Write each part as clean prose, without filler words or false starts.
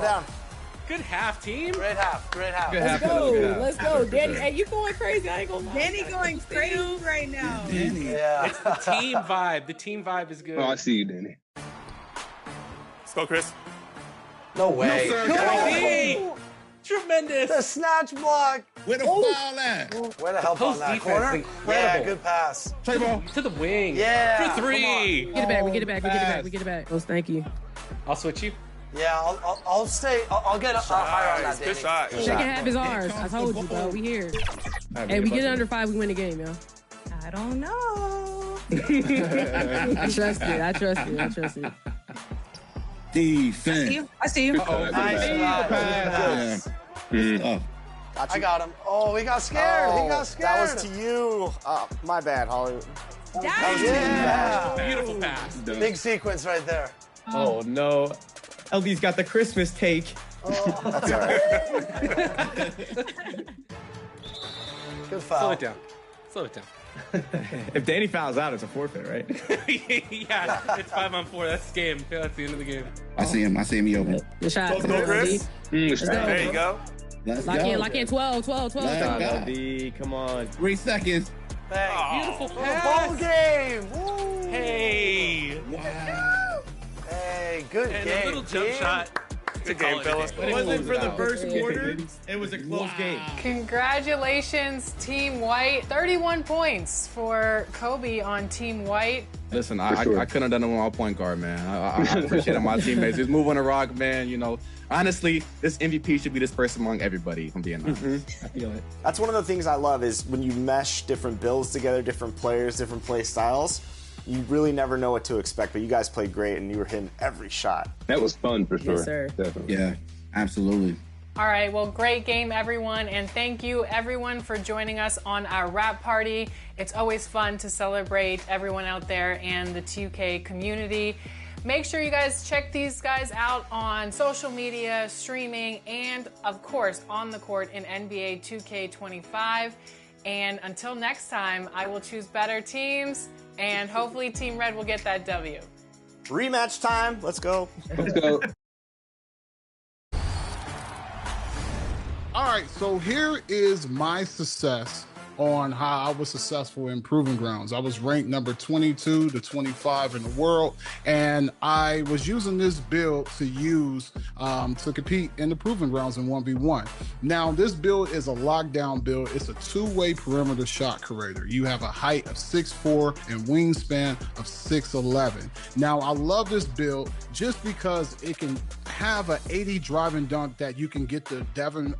down. Good half, team. Great half. Let's go. Danny, hey, you going crazy. I ain't gonna lie. Danny going crazy right now. Danny. Yeah. It's the team vibe. The team vibe is good. Oh, I see you, Danny. Let's go, Chris. No way. No, sir. Tremendous. The snatch block. Where the foul at? Way to help on that defense corner. is incredible. Yeah, good pass. Play ball. To the wing. Yeah. For three. We get it back. We get it back. Oh, thank you. I'll switch you. Yeah, I'll stay. I'll get higher on that, Good Danny. shot. Second half is ours. I told you, bro. We here. Hey, we get it under 5, we win the game, yo. I don't know. I trust it. Defense. I see you. Nice pass. Yeah. I got him. Oh, he got scared. He got scared. That was to you. My bad, Holly. Yeah. Beautiful pass. Big sequence right there. Oh, no. LD's got the Christmas take. That's all right. Good foul. Slow it down. If Danny fouls out, it's a forfeit, right? Yeah, it's 5-on-4. That's the game. That's the end of the game. I see him. He open. Good shot. Let's go, Chris. Let's go. There you go. Let's Lock go. in. 12. Let's go. LD, come on. 3 seconds. Beautiful pass. Ball game. Woo. Hey. Hey, good And game. a little jump team. shot. Good game, fellas. It wasn't for the first quarter. It was a close game. Congratulations, Team White. 31 points for Kobe on Team White. Listen, I couldn't have done it with my point guard, man. I appreciate my teammates. He's moving the rock, man. You know, honestly, this MVP should be this person among everybody, if I'm being honest. I feel it. That's one of the things I love is when you mesh different builds together, different players, different play styles. You really never know what to expect, but you guys played great, and you were hitting every shot. That was fun for sure. Yes, sir. Definitely. Yeah, absolutely. All right, well, great game, everyone, and thank you, everyone, for joining us on our wrap party. It's always fun to celebrate everyone out there and the 2K community. Make sure you guys check these guys out on social media, streaming, and, of course, on the court in NBA 2K25. And until next time, I will choose better teams, and hopefully Team Red will get that W. Rematch time. Let's go. Let's go. All right, so here is my success on how I was successful in Proving Grounds. I was ranked number 22 to 25 in the world, and I was using this build to use to compete in the Proving Grounds in 1v1. Now, this build is a lockdown build. It's a two-way perimeter shot creator. You have a height of 6'4" and wingspan of 6'11". Now, I love this build just because it can have an 80 drive and dunk that you can get the Devin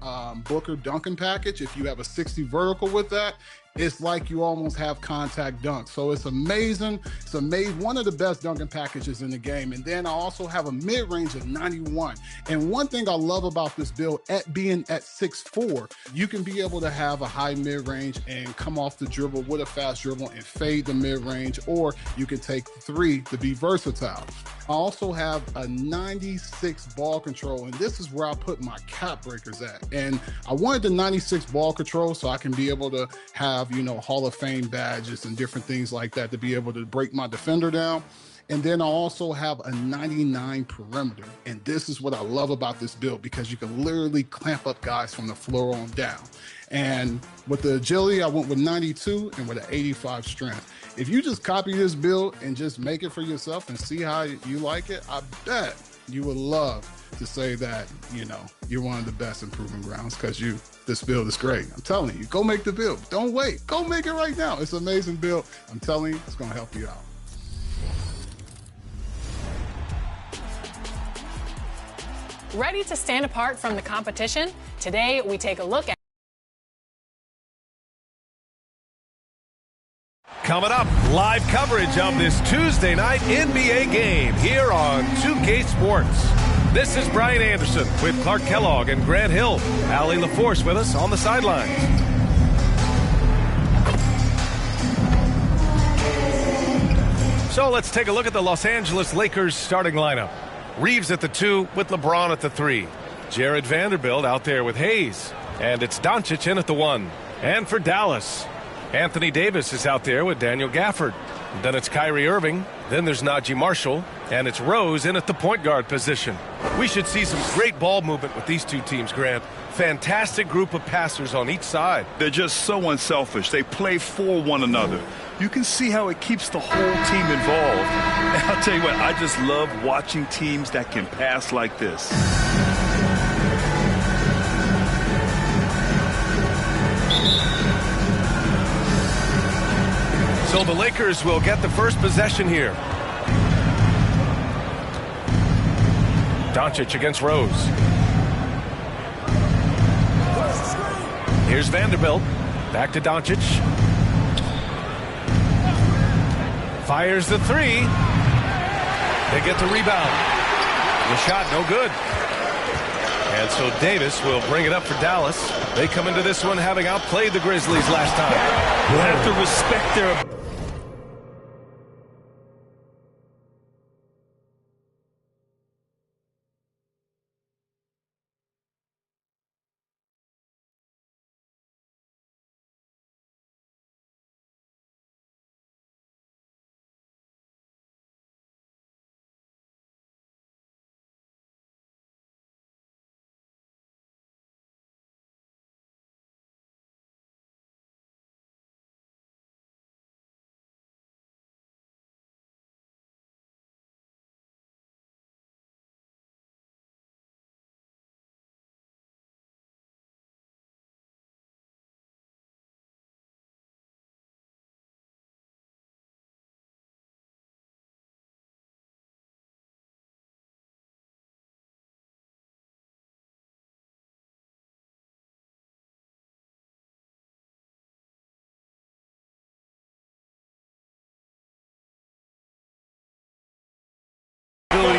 Booker dunking package. If you have a 60 vertical with that, it's like you almost have contact dunk. So it's amazing. It's one of the best dunking packages in the game. And then I also have a mid-range of 91. And one thing I love about this build, at being at 6'4", you can be able to have a high mid-range and come off the dribble with a fast dribble and fade the mid-range, or you can take 3 to be versatile. I also have a 96 ball control, and this is where I put my cap breakers at. And I wanted the 96 ball control so I can be able to have, you know, Hall of Fame badges and different things like that to be able to break my defender down. And then I also have a 99 perimeter. And this is what I love about this build, because you can literally clamp up guys from the floor on down. And with the agility, I went with 92 and with an 85 strength. If you just copy this build and just make it for yourself and see how you like it, I bet you would love to say that, you know, you're one of the best in Proving Grounds, because this build is great. I'm telling you, go make the build. Don't wait. Go make it right now. It's an amazing build. I'm telling you, it's going to help you out. Ready to stand apart from the competition? Today, we take a look at Coming up, live coverage of this Tuesday night NBA game here on 2K Sports. This is Brian Anderson with Clark Kellogg and Grant Hill. Allie LaForce with us on the sidelines. So let's take a look at the Los Angeles Lakers starting lineup. Reeves at the 2 with LeBron at the 3. Jared Vanderbilt out there with Hayes. And it's Doncic in at the 1. And for Dallas, Anthony Davis is out there with Daniel Gafford. Then it's Kyrie Irving. Then there's Najee Marshall. And it's Rose in at the point guard position. We should see some great ball movement with these two teams, Grant. Fantastic group of passers on each side. They're just so unselfish. They play for one another. You can see how it keeps the whole team involved. And I'll tell you what, I just love watching teams that can pass like this. So the Lakers will get the first possession here. Doncic against Rose. Here's Vanderbilt. Back to Doncic. Fires the three. They get the rebound. The shot no good. And so Davis will bring it up for Dallas. They come into this one having outplayed the Grizzlies last time. You have to respect their...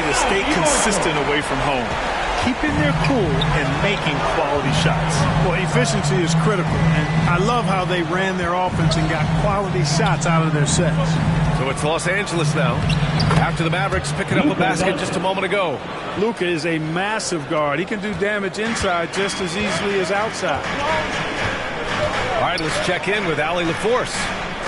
To stay consistent away from home, keeping their cool and making quality shots. Well, efficiency is critical, and I love how they ran their offense and got quality shots out of their sets. So it's Los Angeles now. After the Mavericks picking up a basket just a moment ago. Luka is a massive guard. He can do damage inside just as easily as outside. All right, let's check in with Allie LaForce.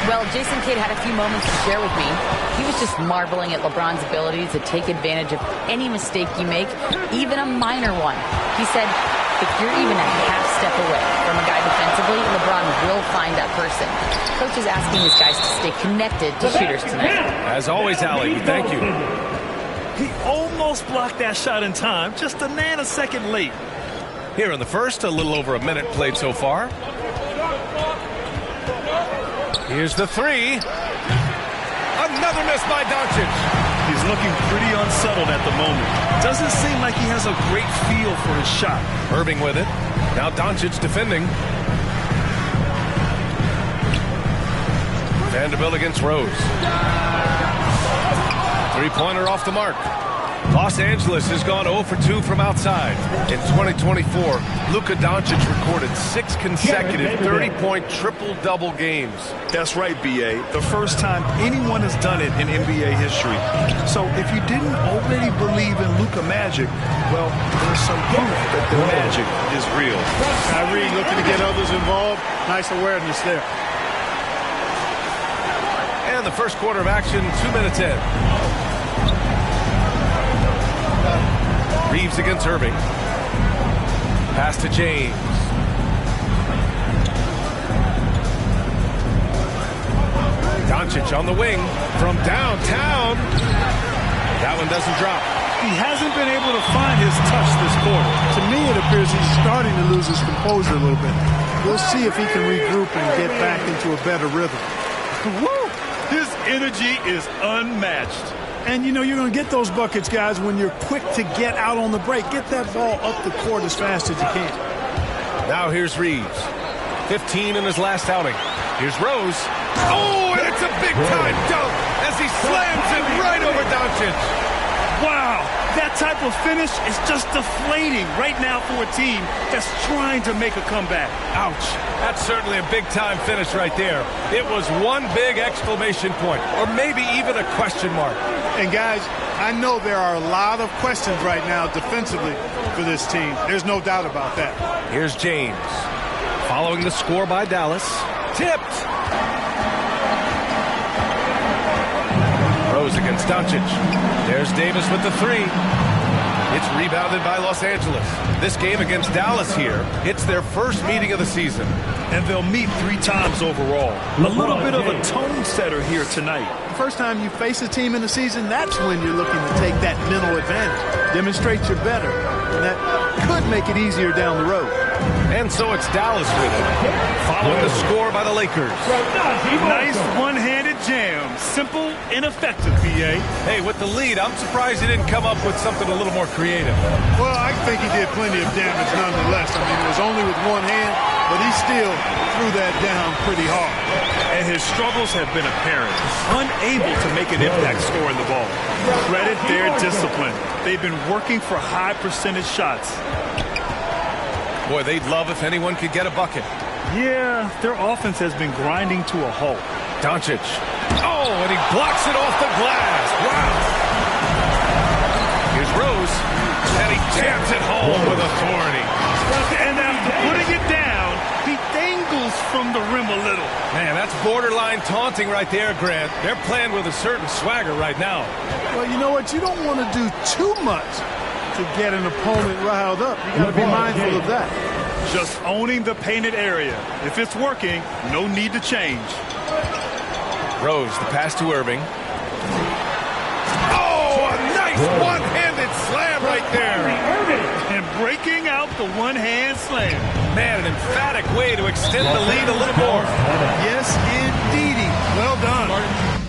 Well, Jason Kidd had a few moments to share with me. He was just marveling at LeBron's ability to take advantage of any mistake you make, even a minor one. He said, if you're even a half step away from a guy defensively, LeBron will find that person. Coach is asking his guys to stay connected to shooters tonight. As always, Allie, thank you. He almost blocked that shot in time, just a nanosecond late. Here in the first, a little over a minute played so far. Here's the three. Another miss by Doncic. He's looking pretty unsettled at the moment. Doesn't seem like he has a great feel for his shot. Irving with it. Now Doncic defending. Vanderbilt against Rose. Three-pointer off the mark. Los Angeles has gone 0 for 2 from outside. In 2024, Luka Doncic recorded 6 consecutive 30-point triple-double games. That's right, B.A. The first time anyone has done it in NBA history. So if you didn't already believe in Luka magic, well, there's some proof that the magic is real. Kyrie looking to get others involved. Nice awareness there. And the first quarter of action, 2 minutes in. Reeves against Irving. Pass to James. Doncic on the wing from downtown. That one doesn't drop. He hasn't been able to find his touch this quarter. To me, it appears he's starting to lose his composure a little bit. We'll see if he can regroup and get back into a better rhythm. Woo! His energy is unmatched. And, you know, you're going to get those buckets, guys, when you're quick to get out on the break. Get that ball up the court as fast as you can. Now here's Reeves. 15 in his last outing. Here's Rose. Oh, and it's a big-time dunk as he slams it right over Doncic. Wow, that type of finish is just deflating right now for a team that's trying to make a comeback. Ouch. That's certainly a big-time finish right there. It was one big exclamation point, or maybe even a question mark. And, guys, I know there are a lot of questions right now defensively for this team. There's no doubt about that. Here's James. Following the score by Dallas. Tipped. Rose against Doncic. There's Davis with the three. It's rebounded by Los Angeles. This game against Dallas here, it's their first meeting of the season. And they'll meet 3 times overall. A little bit of a tone setter here tonight. The first time you face a team in the season, that's when you're looking to take that mental advantage. Demonstrate you're better. And that could make it easier down the road. And so it's Dallas with it, following the score by the Lakers. Nice one-handed jam. Simple and effective, BA. Hey, with the lead, I'm surprised he didn't come up with something a little more creative. Well, I think he did plenty of damage nonetheless. I mean, it was only with one hand, but he still threw that down pretty hard. And his struggles have been apparent. Unable to make an impact scoring the ball. Credit their discipline. They've been working for high percentage shots. Boy, they'd love if anyone could get a bucket. Yeah, their offense has been grinding to a halt. Doncic. Oh, and he blocks it off the glass. Wow. Here's Rose. And he jams it home with authority. And after putting it down, he dangles from the rim a little. Man, that's borderline taunting right there, Grant. They're playing with a certain swagger right now. Well, you know what? You don't want to do too much to get an opponent riled up. You got to be mindful of that. Just owning the painted area. If it's working, no need to change. Rose, the pass to Irving. Oh, a nice one-handed slam right there. And breaking out the one-hand slam. Man, an emphatic way to extend the lead a little more. Yes, indeedy. Well done.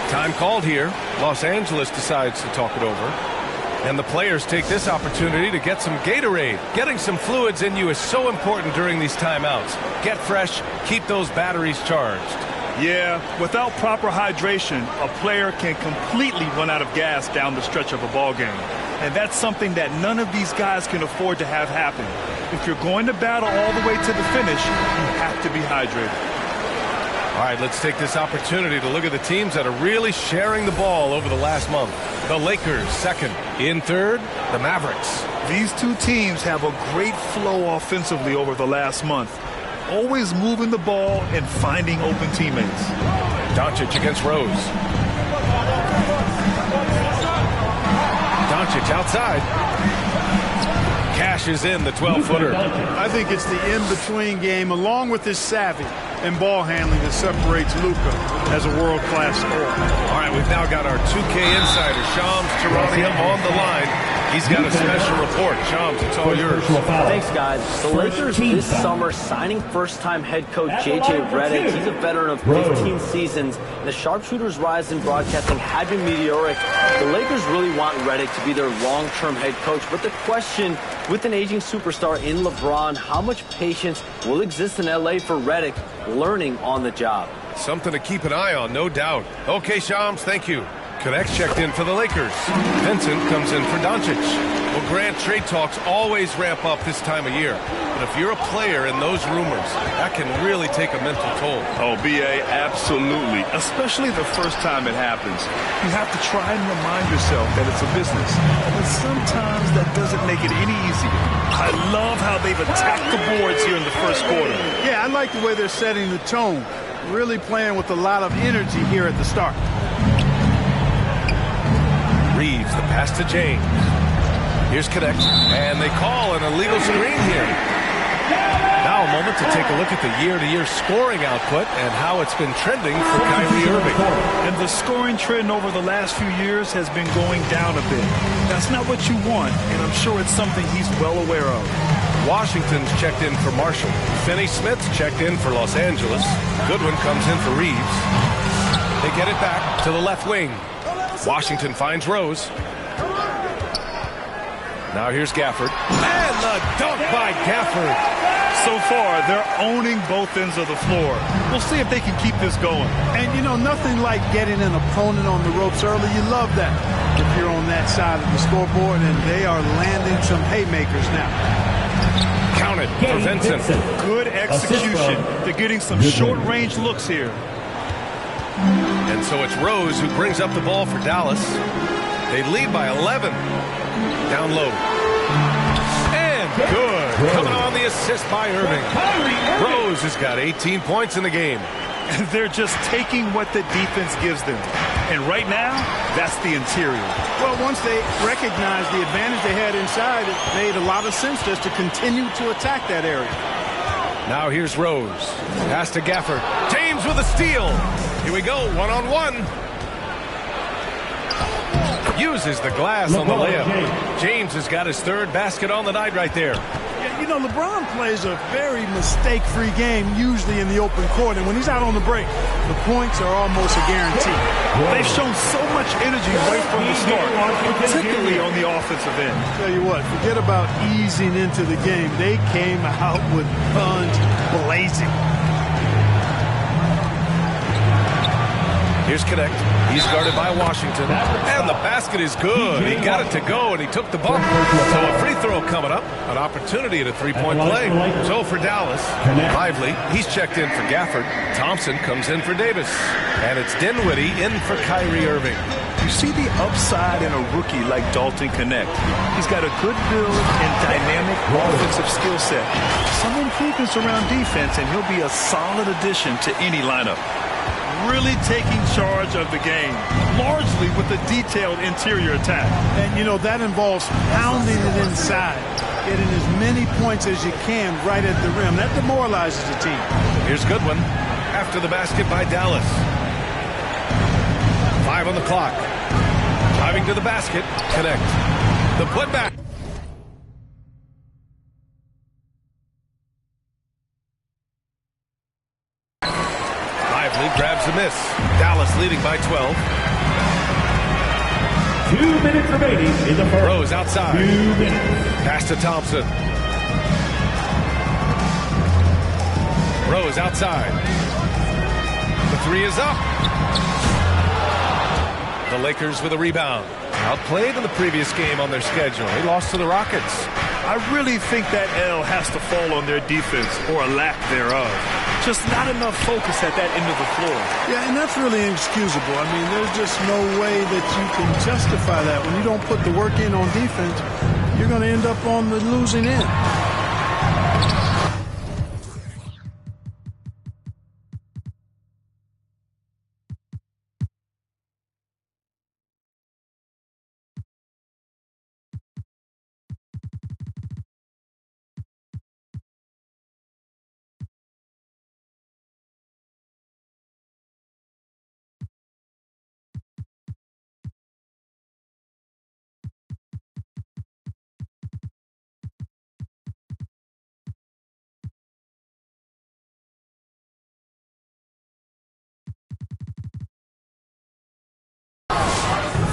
Time called here. Los Angeles decides to talk it over. And the players take this opportunity to get some Gatorade. Getting some fluids in you is so important during these timeouts. Get fresh, keep those batteries charged. Yeah, without proper hydration, a player can completely run out of gas down the stretch of a ball game. And that's something that none of these guys can afford to have happen. If you're going to battle all the way to the finish, you have to be hydrated. All right, let's take this opportunity to look at the teams that are really sharing the ball over the last month. The Lakers, second. In third, the Mavericks. These two teams have a great flow offensively over the last month. Always moving the ball and finding open teammates. Doncic against Rose. Doncic outside. bashes in the 12-footer. I think it's the in-between game, along with his savvy and ball handling, that separates Luka as a world-class scorer. All right, we've now got our 2K insider, Shams Charania, on the line. He's got a special report. Shams, it's all yours. Thanks, guys. The Lakers this summer signing first-time head coach J.J. Redick. He's a veteran of 15 seasons. And the sharpshooter's rise in broadcasting had been meteoric. The Lakers really want Redick to be their long-term head coach. But the question, with an aging superstar in LeBron, how much patience will exist in L.A. for Redick learning on the job? Something to keep an eye on, no doubt. Okay, Shams, thank you. Connect checked in for the Lakers. Vincent comes in for Doncic. Well, Grant, trade talks always ramp up this time of year. But if you're a player in those rumors, that can really take a mental toll. Oh, B.A., absolutely. Especially the first time it happens. You have to try and remind yourself that it's a business. But sometimes that doesn't make it any easier. I love how they've attacked the boards here in the first quarter. Yeah, I like the way they're setting the tone. Really playing with a lot of energy here at the start. Reeves, the pass to James. Here's Connect, and they call an illegal screen here. Now a moment to take a look at the year-to-year scoring output and how it's been trending for Kyrie Irving. And the scoring trend over the last few years has been going down a bit. That's not what you want, and I'm sure it's something he's well aware of. Washington's checked in for Marshall. Finney-Smith's checked in for Los Angeles. Goodwin comes in for Reeves. They get it back to the left wing. Washington finds Rose. Now here's Gafford. And the dunk by Gafford. So far, they're owning both ends of the floor. We'll see if they can keep this going. And, you know, nothing like getting an opponent on the ropes early. You love that if you're on that side of the scoreboard, and they are landing some haymakers now. Counted for Vincent. Good execution. They're getting some short-range looks here. And so it's Rose who brings up the ball for Dallas. They lead by 11. Down low. And good. Coming on the assist by Irving. Rose has got 18 points in the game. They're just taking what the defense gives them. And right now, that's the interior. Well, once they recognized the advantage they had inside, it made a lot of sense just to continue to attack that area. Now here's Rose. Pass to Gafford. James with a steal. Here we go, one-on-one. Uses the glass on the layup. James has got his third basket on the night right there. Yeah, you know, LeBron plays a very mistake-free game, usually in the open court, and when he's out on the break, the points are almost a guarantee. They've shown so much energy right from the start, particularly on the offensive end. Tell you what, forget about easing into the game. They came out with guns blazing. Here's Connect. He's guarded by Washington. And the basket is good. He got it to go, and he took the bump. So a free throw coming up. An opportunity at a three-point play. So for Dallas, Lively, he's checked in for Gafford. Thompson comes in for Davis. And it's Dinwiddie in for Kyrie Irving. You see the upside in a rookie like Dalton Connect. He's got a good build and dynamic offensive skill set. Some improvements around defense, and he'll be a solid addition to any lineup. Really taking charge of the game, largely with a detailed interior attack. And, you know, that involves pounding it inside, getting as many points as you can right at the rim. That demoralizes the team. Here's Goodwin after the basket by Dallas. 5 on the clock. Driving to the basket. Connect. The putback. Grabs a miss. Dallas leading by 12. 2 minutes remaining in the first. Rose outside. 2 minutes. Pass to Thompson. Rose outside. The three is up. The Lakers with a rebound. Outplayed in the previous game on their schedule. They lost to the Rockets. I really think that L has to fall on their defense or a lack thereof. Just not enough focus at that end of the floor. Yeah, and that's really inexcusable. I mean, there's just no way that you can justify that. When you don't put the work in on defense, you're going to end up on the losing end.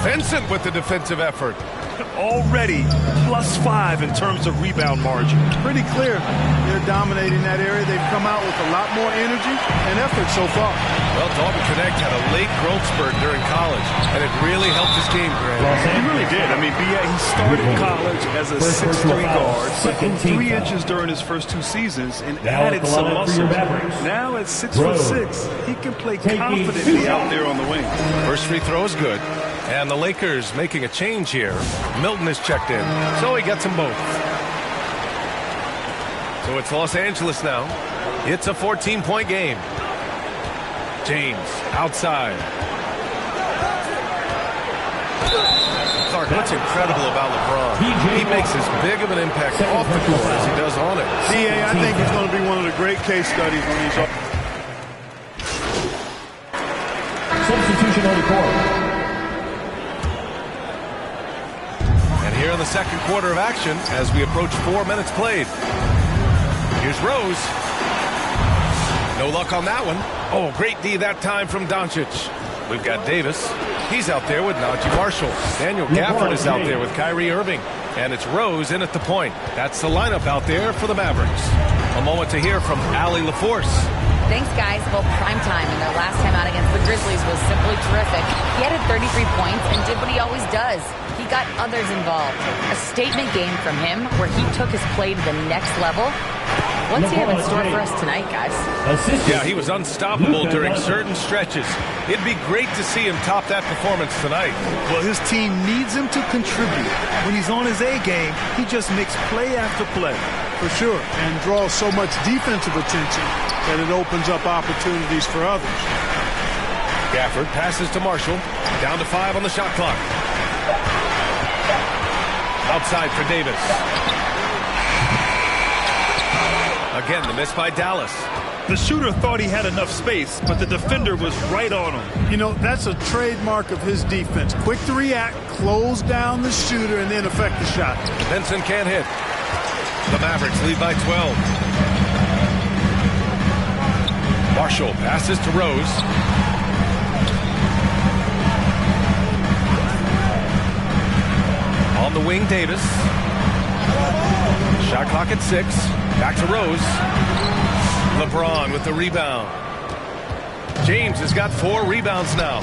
Vincent with the defensive effort. Already +5 in terms of rebound margin. Pretty clear. They're dominating that area. They've come out with a lot more energy and effort so far. Well, Dalton Connect had a late growth spurt during college, and it really helped his game, Grant. He really did. I mean, he started college as a 6'3" guard, put 3 inches during his first 2 seasons, and added some muscle. Now at 6'6", he can play confidently out there on the wing. First free throw is good. And the Lakers making a change here. Milton is checked in, so he gets them both. So it's Los Angeles now. It's a 14-point game. James outside. Clark, what's incredible about LeBron? He makes as big of an impact off the court as he does on it. DA, I think he's going to be one of the great case studies when he's up. Substitution on the court. Here in the second quarter of action as we approach 4 minutes played. Here's Rose. No luck on that one. Oh, great D that time from Doncic. We've got Davis. He's out there with Najee Marshall. Daniel Gafford is out there with Kyrie Irving. And it's Rose in at the point. That's the lineup out there for the Mavericks. A moment to hear from Allie LaForce. Thanks, guys. Well, prime time and their last time out against the Grizzlies was simply terrific. He added 33 points and did what he always does. He got others involved. A statement game from him where he took his play to the next level. What's he have in store for us tonight, guys? Yeah, he was unstoppable during certain stretches. It'd be great to see him top that performance tonight. Well, his team needs him to contribute. When he's on his A game, he just makes play after play. For sure, and draws so much defensive attention that it opens up opportunities for others. Gafford passes to Marshall. Down to 5 on the shot clock. Outside for Davis. Again, the miss by Dallas. The shooter thought he had enough space, but the defender was right on him. You know, that's a trademark of his defense. Quick to react, close down the shooter, and then affect the shot. Benson can't hit. The Mavericks lead by 12. Marshall passes to Rose. On the wing, Davis. Shot clock at 6. Back to Rose. LeBron with the rebound. James has got 4 rebounds now.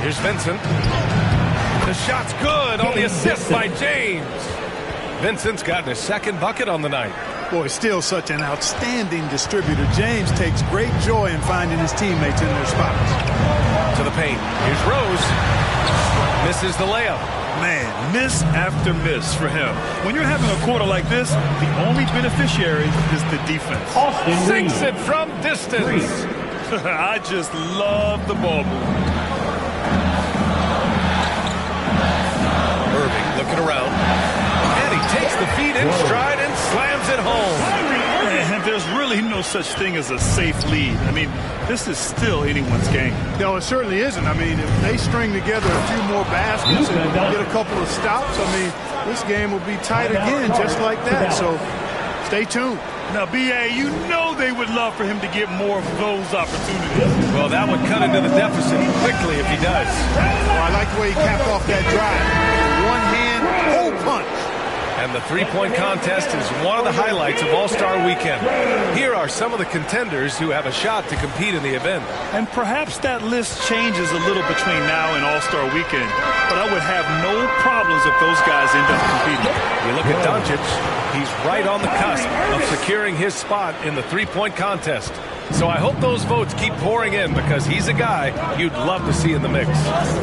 Here's Vincent. The shot's good on the assist by James. Vincent's gotten his second bucket on the night. Boy, still such an outstanding distributor. James takes great joy in finding his teammates in their spots. To the paint. Here's Rose. Misses the layup. Man, miss after miss for him. When you're having a quarter like this, the only beneficiary is the defense. Sinks it from distance. I just love the ball move. Irving looking around. And he takes the feet in stride and slams it home. And there's really no such thing as a safe lead. I mean, this is still anyone's game. No, it certainly isn't. I mean, if they string together a few more baskets and get a couple of stops, I mean, this game will be tight again just like that. So stay tuned. Now, B.A., you know they would love for him to get more of those opportunities. Well, that would cut into the deficit quickly if he does. Well, I like the way he capped off that drive. One hand, whole punch. And the three-point contest is one of the highlights of All-Star Weekend. Here are some of the contenders who have a shot to compete in the event. And perhaps that list changes a little between now and All-Star Weekend, but I would have no problems if those guys end up competing. You look at Doncic, he's right on the cusp of securing his spot in the three-point contest. So I hope those votes keep pouring in because he's a guy you'd love to see in the mix.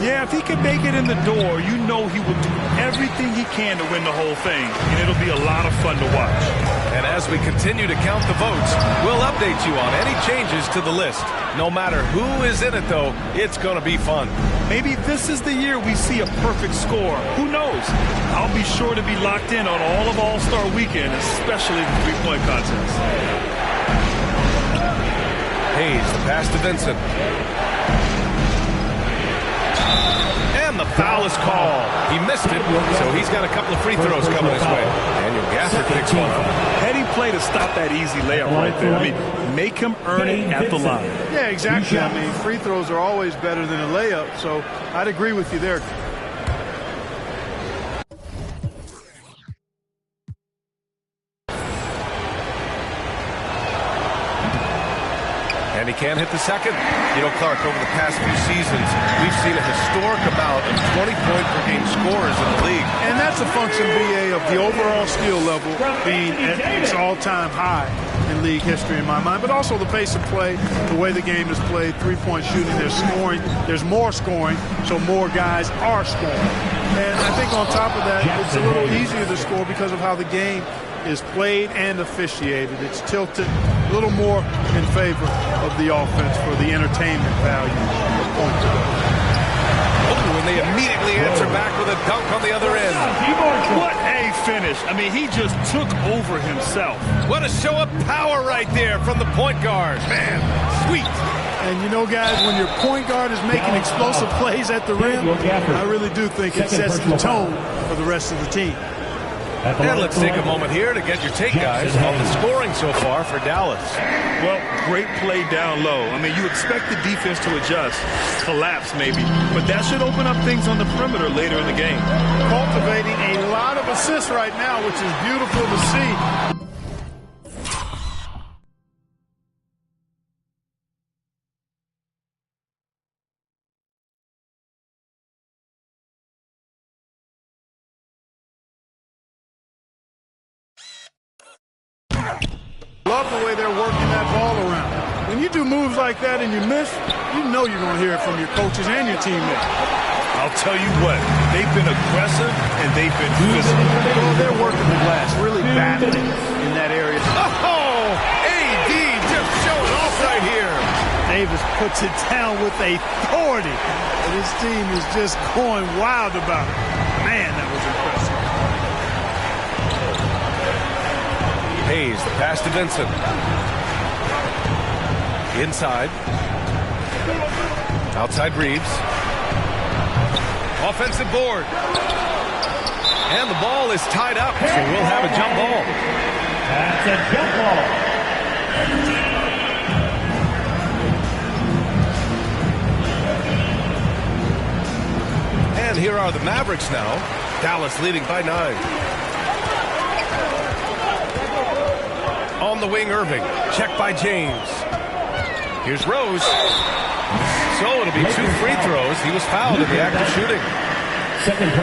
Yeah, if he can make it in the door, you know he will do everything he can to win the whole thing, and it'll be a lot of fun to watch. And as we continue to count the votes, we'll update you on any changes to the list. No matter who is in it, though, it's going to be fun. Maybe this is the year we see a perfect score. Who knows? I'll be sure to be locked in on all of All-Star Weekend, especially the three-point contest. Hayes, the pass to Vincent. And the foul is called. He missed it, so he's got a couple of free throws coming his way. Daniel Gafford picks one up. Heady play to stop that easy layup right there. I mean, make him earn it at the line. Yeah, exactly. I mean, free throws are always better than a layup, so I'd agree with you there. And he can't hit the second. You know, Clark, over the past few seasons, we've seen a historic amount of 20-point-per-game scorers in the league. And that's a function, BA, of the overall skill level being at its all-time high in league history in my mind, but also the pace of play, the way the game is played, three-point shooting, there's scoring, there's more scoring, so more guys are scoring. And I think on top of that, it's a little easier to score because of how the game is played and officiated. It's tilted a little more in favor of the offense for the entertainment value of points. Oh, and they immediately answer back with a dunk on the other end. What a finish. I mean, he just took over himself. What a show of power right there from the point guard. Man, sweet. And you know, guys, when your point guard is making explosive plays at the rim, I really do think it sets the tone for the rest of the team. And let's take a moment here to get your take, guys, on the scoring so far for Dallas. Well, great play down low. I mean, you expect the defense to adjust, collapse maybe, but that should open up things on the perimeter later in the game. Cultivating a lot of assists right now, which is beautiful to see. Love the way they're working that ball around. When you do moves like that and you miss, you know you're going to hear it from your coaches and your teammates. I'll tell you what, they've been aggressive and they've been physical. Well, they're working the glass, really battling in that area. Oh, AD just showing off right here. Davis puts it down with authority. And his team is just going wild about it. Man, that was impressive. Hayes, the pass to Vincent. Inside. Outside Reeves. Offensive board. And the ball is tied up, so we'll have a jump ball. That's a jump ball. And here are the Mavericks now. Dallas leading by 9. On the wing, Irving. Checked by James. Here's Rose. So it'll be 2 free throws. He was fouled in the act of shooting.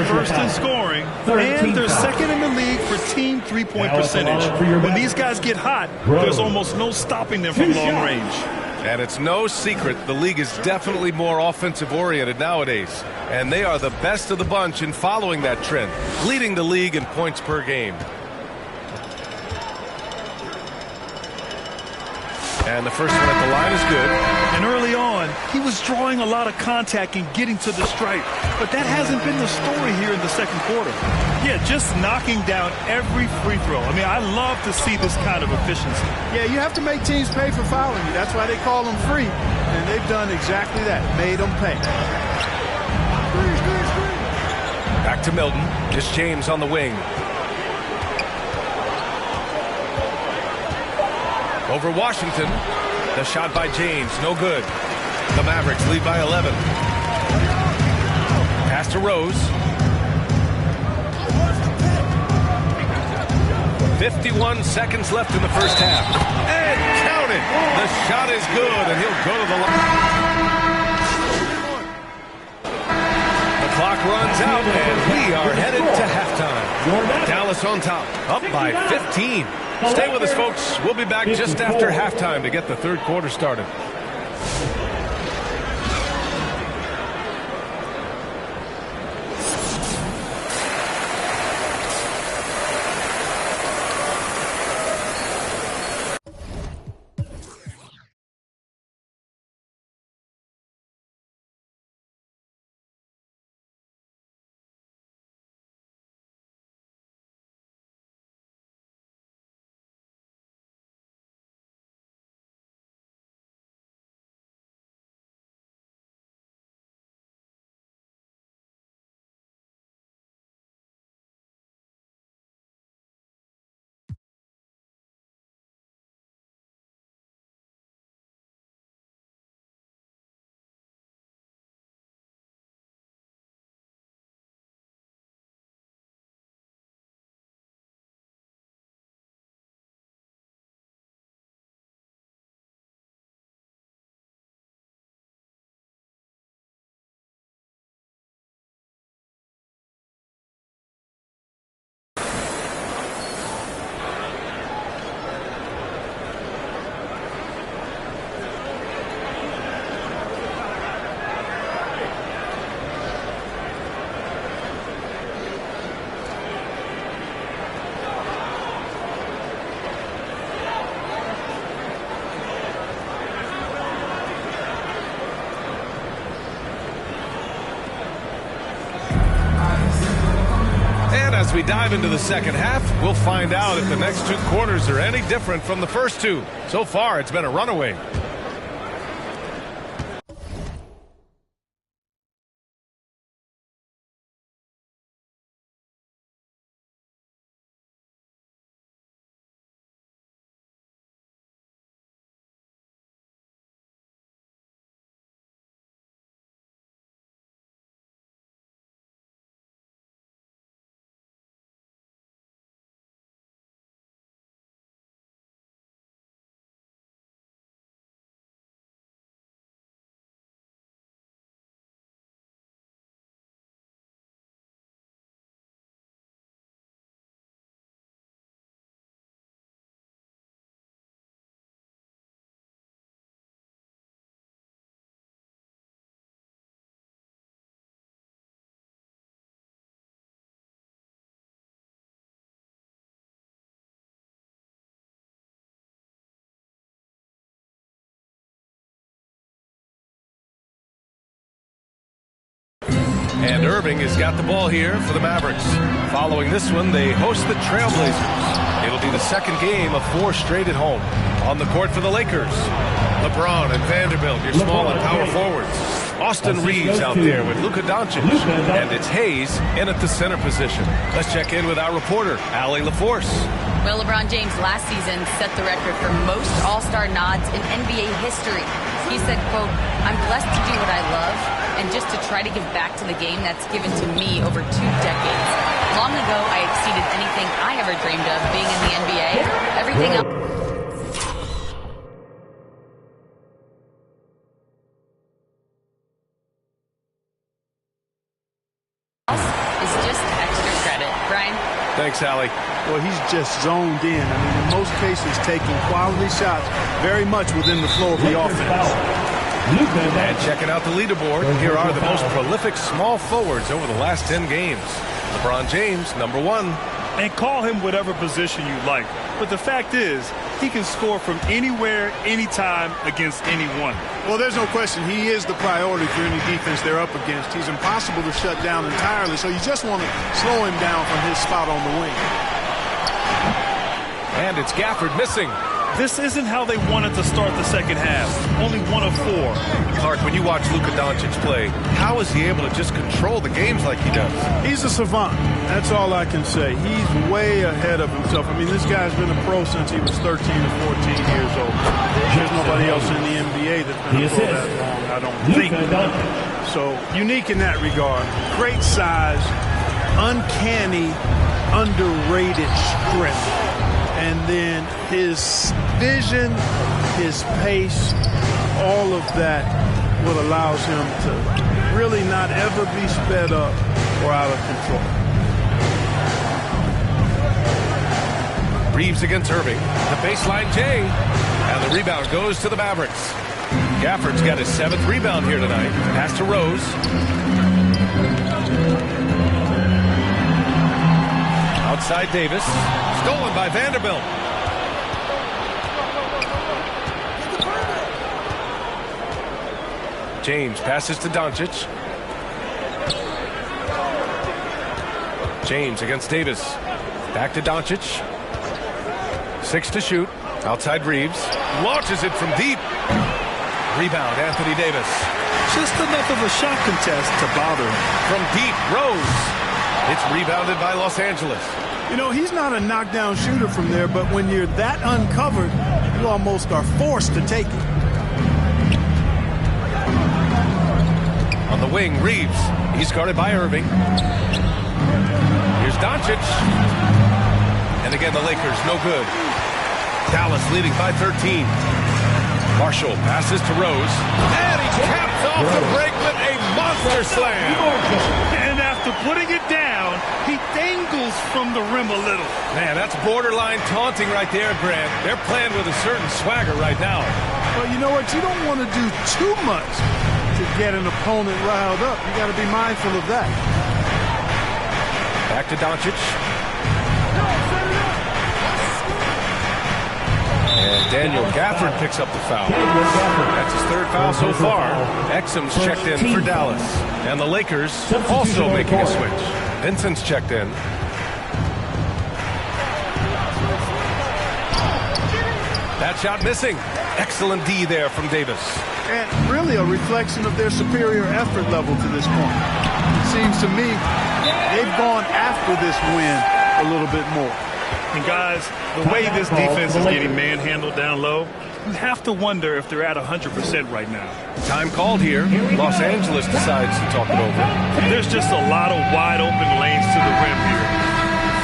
First in scoring, and they're second in the league for team three-point percentage. When these guys get hot, there's almost no stopping them from long range. And it's no secret the league is definitely more offensive-oriented nowadays. And they are the best of the bunch in following that trend, leading the league in points per game. And the first one at the line is good. And early on, he was drawing a lot of contact and getting to the stripe. But that hasn't been the story here in the second quarter. Yeah, just knocking down every free throw. I mean, I love to see this kind of efficiency. Yeah, you have to make teams pay for fouling you. That's why they call them free. And they've done exactly that, made them pay. Back to Milton. Just James on the wing. Over Washington. The shot by James. No good. The Mavericks lead by 11. Pass to Rose. 51 seconds left in the first half. And count it. The shot is good, and he'll go to the line. The clock runs out, and we are headed to halftime. Dallas on top, up by 15. Stay with us, folks. We'll be back just after halftime to get the third quarter started. as we dive into the second half, we'll find out if the next two quarters are any different from the first two. So far, it's been a runaway. And Irving has got the ball here for the Mavericks. Following this one, they host the Trailblazers. It'll be the second game of 4 straight at home. On the court for the Lakers, LeBron and Vanderbilt, your small and power forwards. Austin Reeves out there with Luka Doncic. And it's Hayes in at the center position. Let's check in with our reporter, Allie LaForce. Well, LeBron James last season set the record for most All-Star nods in NBA history. He said, quote, "I'm blessed to do what I love and just to try to give back to the game that's given to me over 2 decades. Long ago, I exceeded anything I ever dreamed of being in the NBA. Everything else is just extra credit." Brian? Thanks, Allie. Well, he's just zoned in. I mean, in most cases, taking quality shots very much within the flow of the offense. And checking out the leaderboard, here are the most prolific small forwards over the last 10 games. LeBron James, number 1. And call him whatever position you like. But the fact is, he can score from anywhere, anytime, against anyone. Well, there's no question. He is the priority for any defense they're up against. He's impossible to shut down entirely, so you just want to slow him down from his spot on the wing. And it's Gafford missing. This isn't how they wanted to start the second half. Only 1 of 4. Clark, when you watch Luka Doncic play, how is he able to just control the games like he does? He's a savant. That's all I can say. He's way ahead of himself. I mean, this guy's been a pro since he was 13 or 14 years old. There's nobody else in the NBA that's been a pro that long, I don't think. So, unique in that regard. Great size, uncanny, underrated strength. And then his vision, his pace, all of that what allows him to really not ever be sped up or out of control. Reeves against Irving. The baseline J. And the rebound goes to the Mavericks. Gafford's got his 7th rebound here tonight. Pass to Rose. Outside Davis. Stolen by Vanderbilt. James passes to Doncic. James against Davis. Back to Doncic. 6 to shoot. Outside Reeves. Launches it from deep. Rebound, Anthony Davis. Just enough of a shot contest to bother him. From deep, Rose. It's rebounded by Los Angeles. You know, he's not a knockdown shooter from there, but when you're that uncovered, you almost are forced to take it. On the wing, Reeves. He's guarded by Irving. Here's Doncic. And again, the Lakers, no good. Dallas leading by 13. Marshall passes to Rose. And he caps off the break with a monster slam. And after putting it down, he dangles from the rim a little. Man, that's borderline taunting right there, Grant. They're playing with a certain swagger right now. Well, you know what? You don't want to do too much to get an opponent riled up. You got to be mindful of that. Back to Doncic. And Daniel Gafford picks up the foul. That's his 3rd foul so far. Exum's checked in for Dallas. And the Lakers also making a switch. Vincent's checked in. That shot missing. Excellent D there from Davis. And really a reflection of their superior effort level to this point. It seems to me they've gone after this win a little bit more. And guys, the way this defense is getting manhandled down low, you have to wonder if they're at 100% right now. Time called here. Los Angeles decides to talk it over. There's just a lot of wide open lanes to the rim here.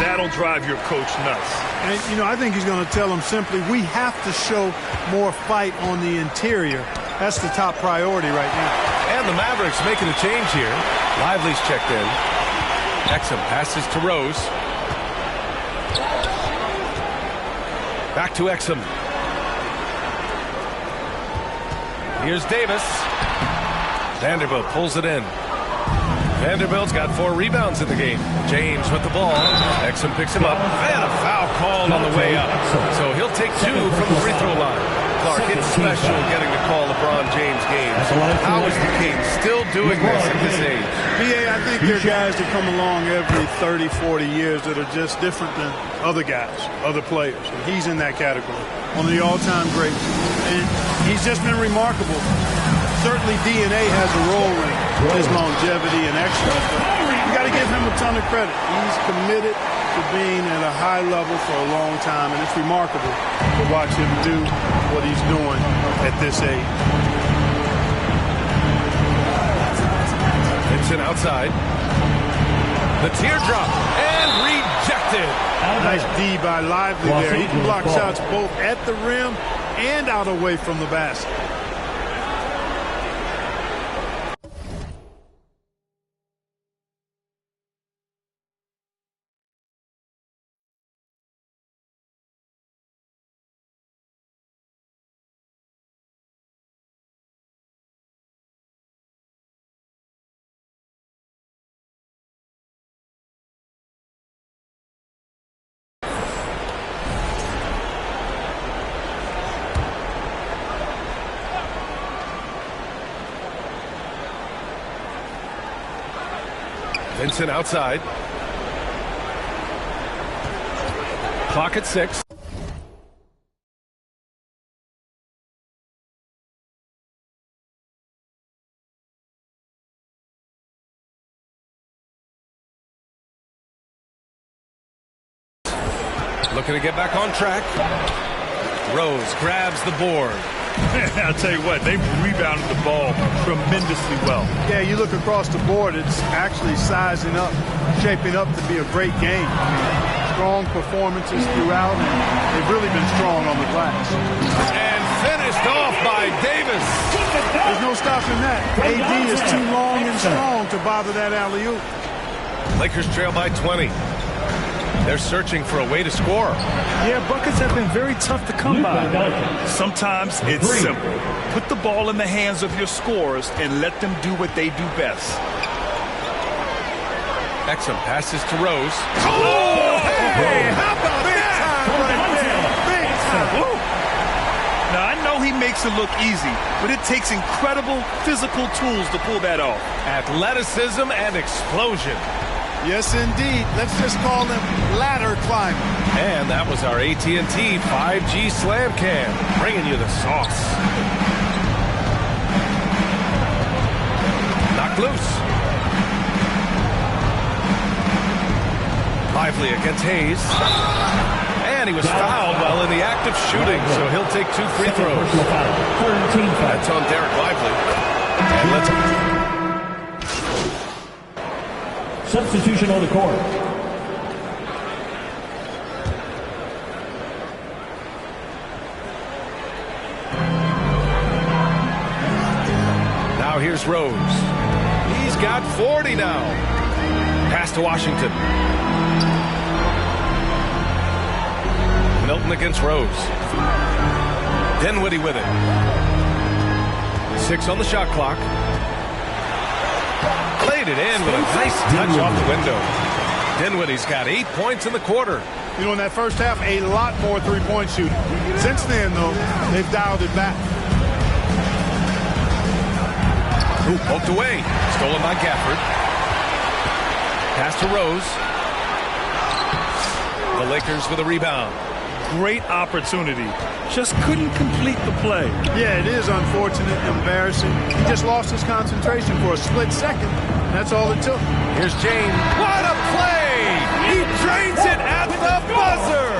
That'll drive your coach nuts. And, you know, I think he's going to tell them simply, we have to show more fight on the interior. That's the top priority right now. And the Mavericks making a change here. Lively's checked in. Exum passes to Rose. Back to Exum. Here's Davis. Vanderbilt pulls it in. Vanderbilt's got 4 rebounds in the game. James with the ball. Exum picks him up. And a foul called on the way up. So he'll take 2 from the free throw line. Clark, it's special getting to call LeBron James games. How is the King still doing this at this age? BA, I think there are guys that come along every 30, 40 years that are just different than other guys, other players. And he's in that category. One of the all-time greats. And he's just been remarkable. Certainly DNA has a role in his longevity and excellence, but you got to give him a ton of credit. He's committed to being at a high level for a long time, and it's remarkable to watch him do what he's doing at this age. Vincent outside. The teardrop and rejected. Nice D by Lively there. He can block shots both at the rim and out away from the basket. Vincent outside. Clock at 6. Looking to get back on track. Rose grabs the board. I'll tell you what, they've rebounded the ball tremendously well. Yeah, you look across the board, it's actually sizing up, shaping up to be a great game. I mean, strong performances throughout, and they've really been strong on the glass. And finished off by Davis. There's no stopping that. AD is too long and strong to bother that alley-oop. Lakers trail by 20. They're searching for a way to score. Yeah, buckets have been very tough to come by. Sometimes it's simple. Put the ball in the hands of your scorers and let them do what they do best. Exum passes to Rose. Oh, hey, how about that? Big time. Now, I know he makes it look easy, but it takes incredible physical tools to pull that off. Athleticism and explosion. Yes, indeed. Let's just call him ladder climber. And that was our AT&T 5G Slam Cam, bringing you the sauce. Knocked loose. Lively against Hayes. And he was fouled while in the act of shooting, so he'll take 2 free throws. That's on Derek Lively. And let's... Substitution on the court. Now here's Rose. He's got 40 now. Pass to Washington. Milton against Rose. Dinwiddie with it. 6 on the shot clock. Laid it in with a nice touch off the window. Dinwiddie's got 8 points in the quarter. You know, in that first half, a lot more three-point shooting. Since then, though, they've dialed it back. Ooh, poked away. Stolen by Gafford. Pass to Rose. The Lakers with a rebound. great opportunity. Just couldn't complete the play. Yeah, it is unfortunate, embarrassing. He just lost his concentration for a split second. That's all it took. Here's James. What a play! He drains it at the buzzer.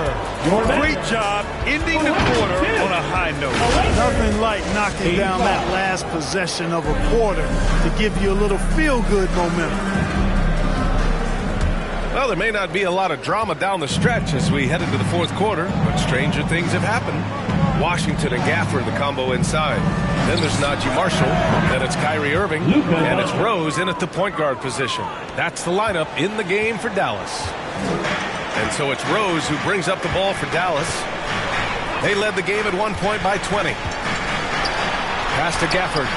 Great job ending the quarter on a high note. Nothing like knocking down that last possession of a quarter to give you a little feel-good momentum. Well, there may not be a lot of drama down the stretch as we head into the fourth quarter, but stranger things have happened. Washington and Gafford, the combo inside. Then there's Najee Marshall. Then it's Kyrie Irving. And it's Rose in at the point guard position. That's the lineup in the game for Dallas. And so it's Rose who brings up the ball for Dallas. They led the game at 1 point by 20. Pass to Gafford.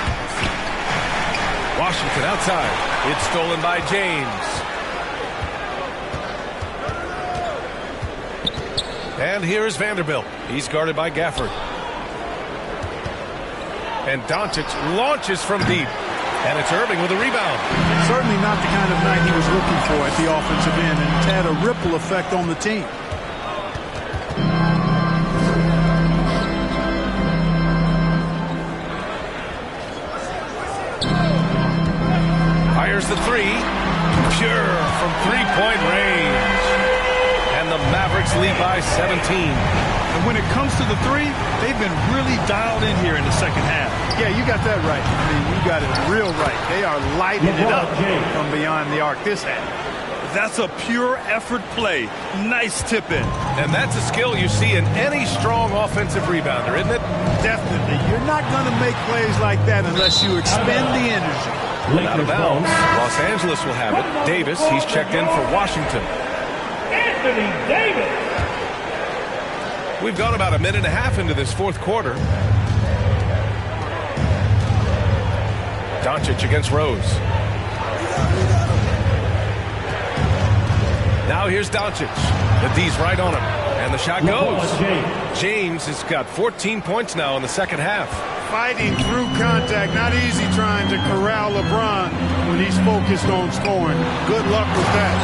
Washington outside. It's stolen by James. And here's Vanderbilt. He's guarded by Gafford. And Doncic launches from deep. And it's Irving with a rebound. Certainly not the kind of night he was looking for at the offensive end, and it's had a ripple effect on the team. Fires the three. Pure from three-point range. And the Mavericks lead by 17. And when it comes to the three, they've been really dialed in here in the second half. Yeah, you got that right. I mean, you got it real right. They are lighting it up from beyond the arc this half. That's a pure effort play. Nice tip in. And that's a skill you see in any strong offensive rebounder, isn't it? Definitely. You're not going to make plays like that unless you expend the energy. Out of bounds. Los Angeles will have it. Davis, he's checked in for Washington. Anthony Davis. We've gone about a minute and a half into this fourth quarter. Doncic against Rose. Now here's Doncic. The D's right on him. And the shot goes. James has got 14 points now in the second half. Fighting through contact. Not easy trying to corral LeBron when he's focused on scoring. Good luck with that.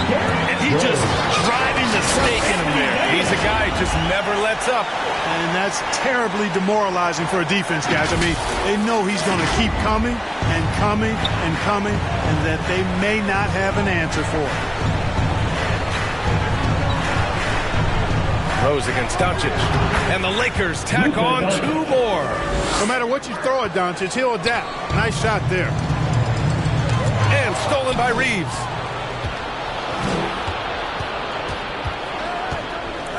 And he just driving the stake in him there. He's a guy who just never lets up. And that's terribly demoralizing for a defense, guys. I mean, they know he's going to keep coming and coming and coming, and that they may not have an answer for it. Rose against Doncic. And the Lakers tack on two more. No matter what you throw at Doncic, he'll adapt. Nice shot there. And stolen by Reeves.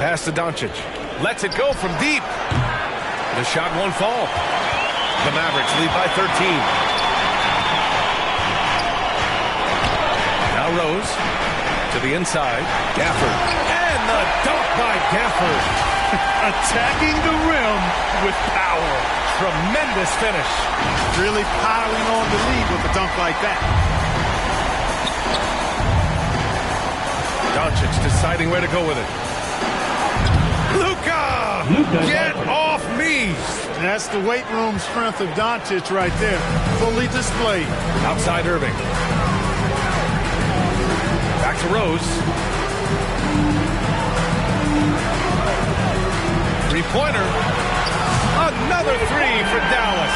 Pass to Doncic. Lets it go from deep. The shot won't fall. The Mavericks lead by 13. Now Rose to the inside. Gafford. And the dunk by Gafford. Attacking the rim with power. Tremendous finish. Really piling on the lead with a dunk like that. Doncic deciding where to go with it. Luka! Get off me! That's the weight room strength of Doncic right there. Fully displayed. Outside Irving. Back to Rose. Three-pointer. Another three for Dallas.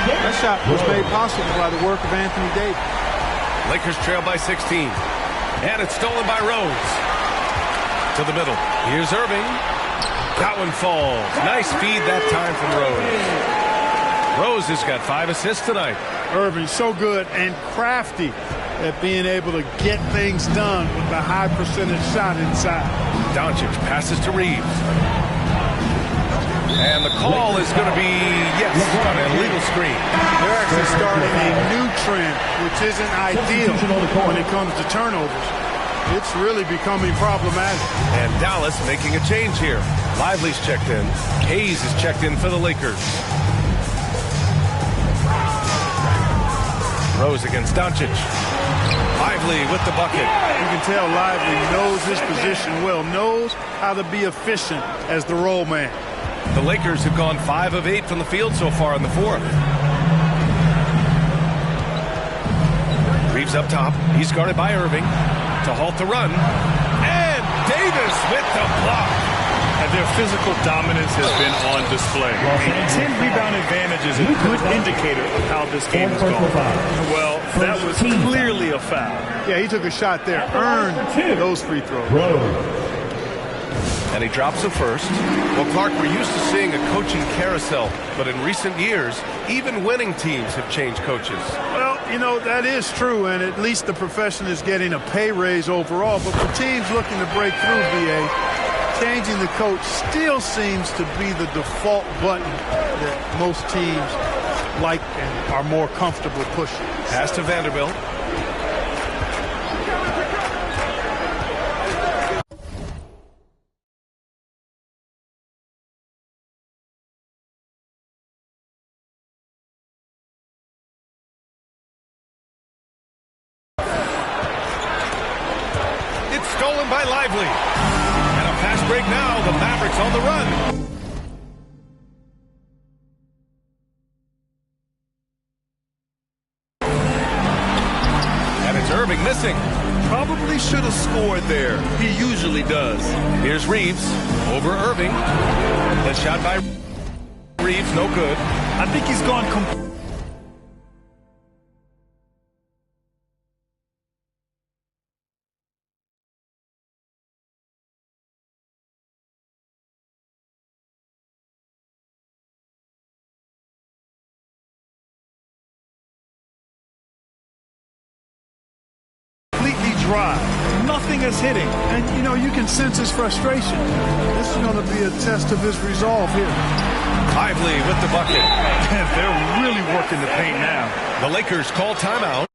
That shot was made possible by the work of Anthony Davis. Lakers trail by 16. And it's stolen by Rose. To the middle. Here's Irving. That one falls. Nice feed that time from Rose. Rose has got 5 assists tonight. Irving so good and crafty at being able to get things done with the high percentage shot inside. Doncic passes to Reeves. And the call is going to be, yes, on an illegal screen. They're actually starting a new trend, which isn't ideal when it comes to turnovers. It's really becoming problematic. And Dallas making a change here. Lively's checked in. Hayes is checked in for the Lakers. Rose against Doncic. Lively with the bucket. You can tell Lively knows his position well, knows how to be efficient as the roll man. The Lakers have gone 5 of 8 from the field so far in the fourth. Reeves up top. He's guarded by Irving to halt the run. And Davis with the block. and their physical dominance has been on display. A 10 rebound advantage is a good indicator of how this game is going. Well, that was clearly a foul. Yeah, he took a shot there, earned those free throws. And he drops the first. Well, Clark, we're used to seeing a coaching carousel, but in recent years, even winning teams have changed coaches. Well, you know, that is true, and at least the profession is getting a pay raise overall. But for teams looking to break through, BA, changing the coach still seems to be the default button that most teams like and are more comfortable pushing. Pass to Vanderbilt. Stolen by Lively. And a fast break now. The Mavericks on the run. And it's Irving missing. Probably should have scored there. He usually does. Here's Reeves over Irving. The shot by Reeves, no good. I think he's gone dry. Nothing is hitting. And, you know, you can sense his frustration. This is going to be a test of his resolve here. Lively with the bucket. And they're really working the paint now. The Lakers call timeout.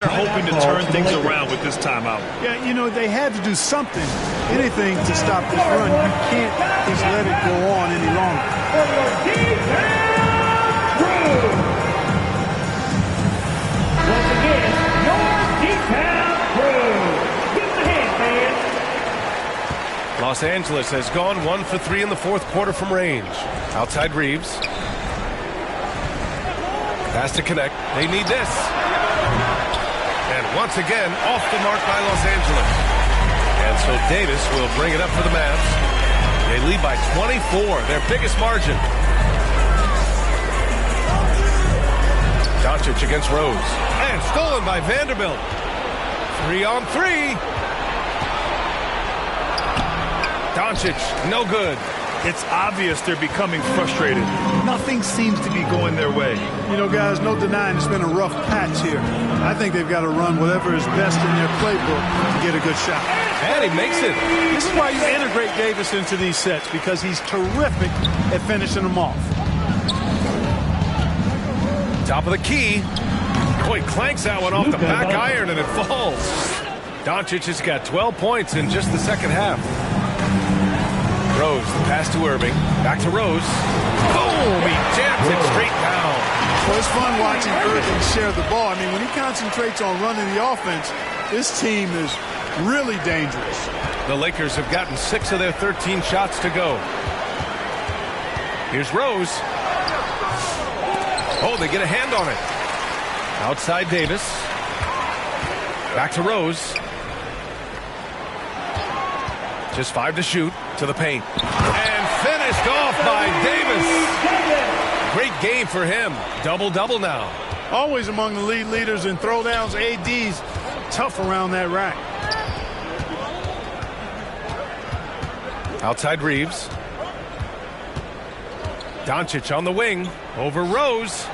They're hoping to turn things around with this timeout. Yeah, you know, they had to do something, anything to stop this run. You can't just let it go on any longer. Once again, Los Angeles has gone 1 for 3 in the fourth quarter from range. Outside Reeves. Has to connect. They need this. And once again, off the mark by Los Angeles. And so Davis will bring it up for the Mavs. They lead by 24, their biggest margin. Doncic against Rose. And stolen by Vanderbilt. 3-on-3. Doncic, no good. It's obvious they're becoming frustrated. Nothing seems to be going their way. You know, guys, no denying it's been a rough patch here. I think they've got to run whatever is best in their playbook to get a good shot. And he makes it. This is why you integrate Davis into these sets, because he's terrific at finishing them off. Top of the key. Boy, clanks that one off the back iron and it falls. Doncic has got 12 points in just the second half. Rose, the pass to Irving. Back to Rose. Boom! He jams it straight down. Well, it's fun watching Irving share the ball. I mean, when he concentrates on running the offense, this team is really dangerous. The Lakers have gotten 6 of their 13 shots to go. Here's Rose. Oh, they get a hand on it. Outside Davis. Back to Rose. Just 5 to shoot. To the paint. And finished off by Davis. Great game for him. Double-double now. Always among the lead leaders in throwdowns. AD's tough around that rack. Outside Reeves. Doncic on the wing. Over Rose.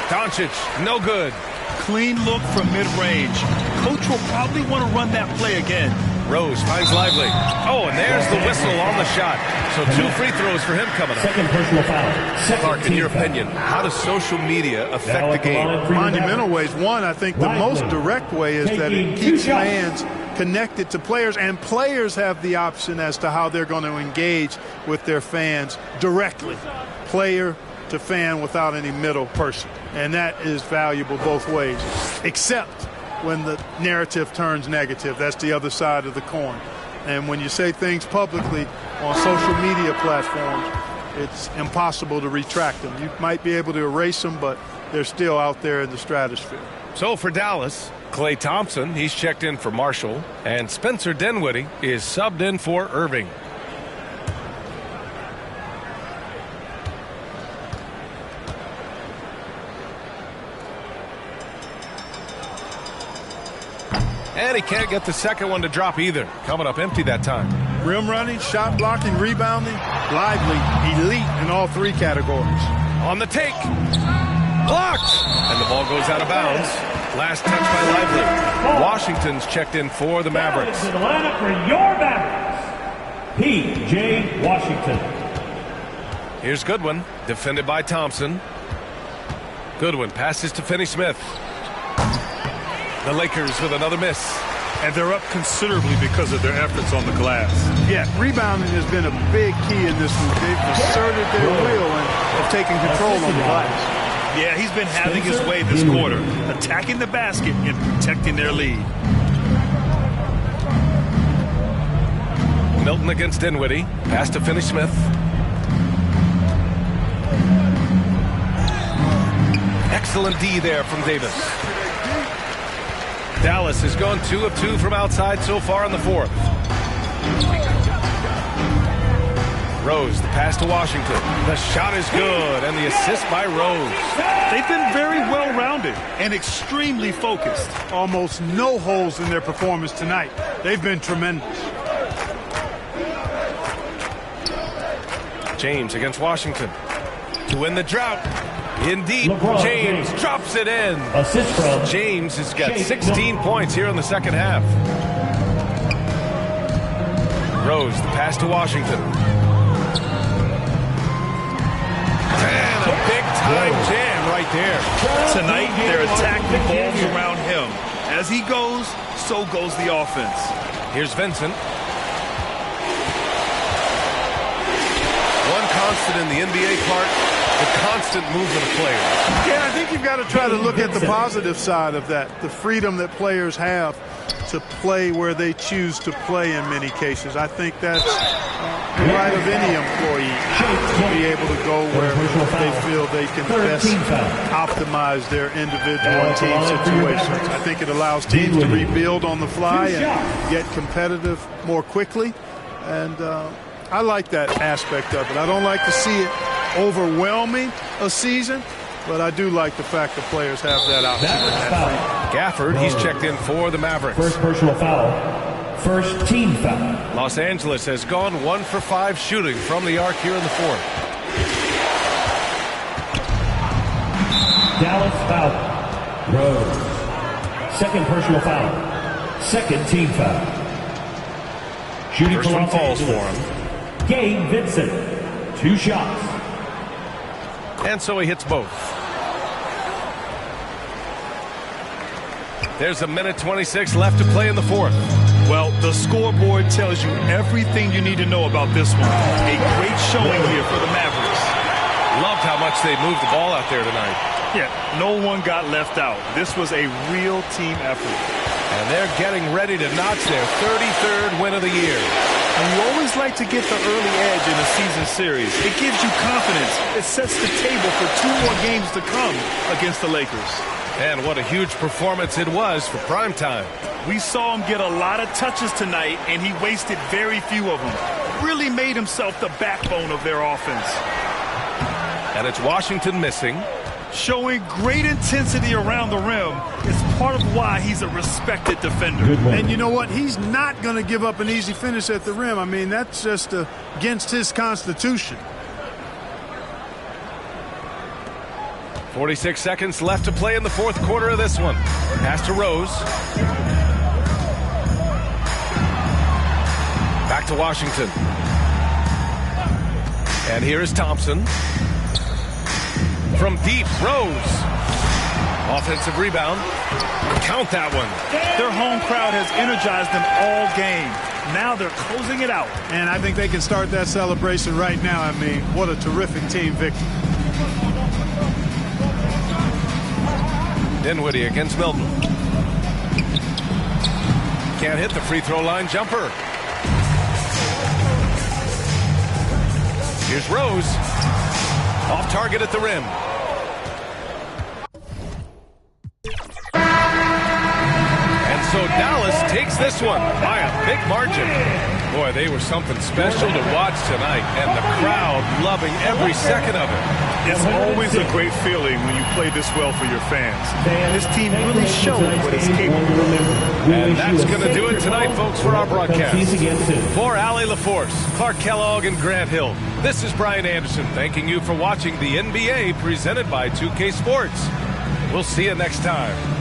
Doncic, no good. Clean look from mid-range. Coach will probably want to run that play again. Rose finds Lively. Oh, and there's the whistle on the shot. So 2 free throws for him coming up. Second personal foul. Clark, in your opinion, how does social media affect the game? Monumental ways. One, I think the most direct way is that it keeps fans connected to players, and players have the option as to how they're going to engage with their fans directly. Player to fan without any middle person. And that is valuable both ways, except when the narrative turns negative. That's the other side of the coin. And when you say things publicly on social media platforms, it's impossible to retract them. You might be able to erase them, but they're still out there in the stratosphere. So for Dallas, Klay Thompson, he's checked in for Marshall. And Spencer Dinwiddie is subbed in for Irving. And he can't get the second one to drop either. Coming up empty that time. Rim running, shot blocking, rebounding, lively, elite in all three categories. On the take. Blocked. And the ball goes out of bounds. Last touch by Lively. Washington's checked in for the Mavericks. In the lineup for your Mavericks, P.J. Washington. Here's Goodwin, defended by Thompson. Goodwin passes to Finney-Smith. The Lakers with another miss. And they're up considerably because of their efforts on the glass. Yeah, rebounding has been a big key in this group. They've asserted their will and have taken control on the glass. Yeah, he's been having his way this quarter, attacking the basket and protecting their lead. Milton against Dinwiddie. Pass to Finney-Smith. Excellent D there from Davis. Dallas has gone 2 of 2 from outside so far in the fourth. Rose, the pass to Washington. The shot is good, and the assist by Rose. They've been very well-rounded and extremely focused. Almost no holes in their performance tonight. They've been tremendous. James against Washington to win the drought. Indeed, LeBron James drops it in. Assist from James has got 16 points here in the second half. Rose, the pass to Washington. And a big-time jam right there. Tonight, their attack revolves around him. As he goes, so goes the offense. Here's Vincent. One constant in the NBA part, the constant movement of players. Yeah, I think you've got to try to look at the positive side of that, the freedom that players have to play where they choose to play in many cases. I think that's the right of any employee to be able to go where they feel they can best optimize their individual and team situations. I think it allows teams to rebuild on the fly and get competitive more quickly. And I like that aspect of it. I don't like to see it overwhelming a season, but I do like the fact that players have that option. Gafford, he's checked in for the Mavericks. First personal foul. First team foul. Los Angeles has gone 1 for 5 shooting from the arc here in the fourth. Dallas foul. Rose. Second personal foul. Second team foul. Shooting First for one Los falls for Angeles. him. Gabe Vincent. 2 shots. And so he hits both. There's a minute 26 left to play in the fourth. Well, the scoreboard tells you everything you need to know about this one. A great showing here for the Mavericks. Loved how much they moved the ball out there tonight. Yeah, no one got left out. This was a real team effort. And they're getting ready to notch their 33rd win of the year. And you always like to get the early edge in a season series. It gives you confidence. It sets the table for 2 more games to come against the Lakers. And what a huge performance it was for primetime. We saw him get a lot of touches tonight, and he wasted very few of them. Really made himself the backbone of their offense. And it's Washington missing. Showing great intensity around the rim is part of why he's a respected defender. And you know what? He's not going to give up an easy finish at the rim. I mean, that's just against his constitution. 46 seconds left to play in the fourth quarter of this one. Pass to Rose. Back to Washington. And here is Thompson. From deep, Rose. Offensive rebound. Count that one. Their home crowd has energized them all game. Now they're closing it out. And I think they can start that celebration right now. I mean, what a terrific team victory. Dinwiddie against Milton. Can't hit the free throw line jumper. Here's Rose. Off target at the rim. So Dallas takes this one by a big margin. Boy, they were something special to watch tonight, and the crowd loving every second of it. It's always a great feeling when you play this well for your fans. This team really showed what it's capable of. And that's going to do it tonight, folks, for our broadcast. For Allie LaForce, Clark Kellogg, and Grant Hill, this is Brian Anderson thanking you for watching the NBA presented by 2K Sports. We'll see you next time.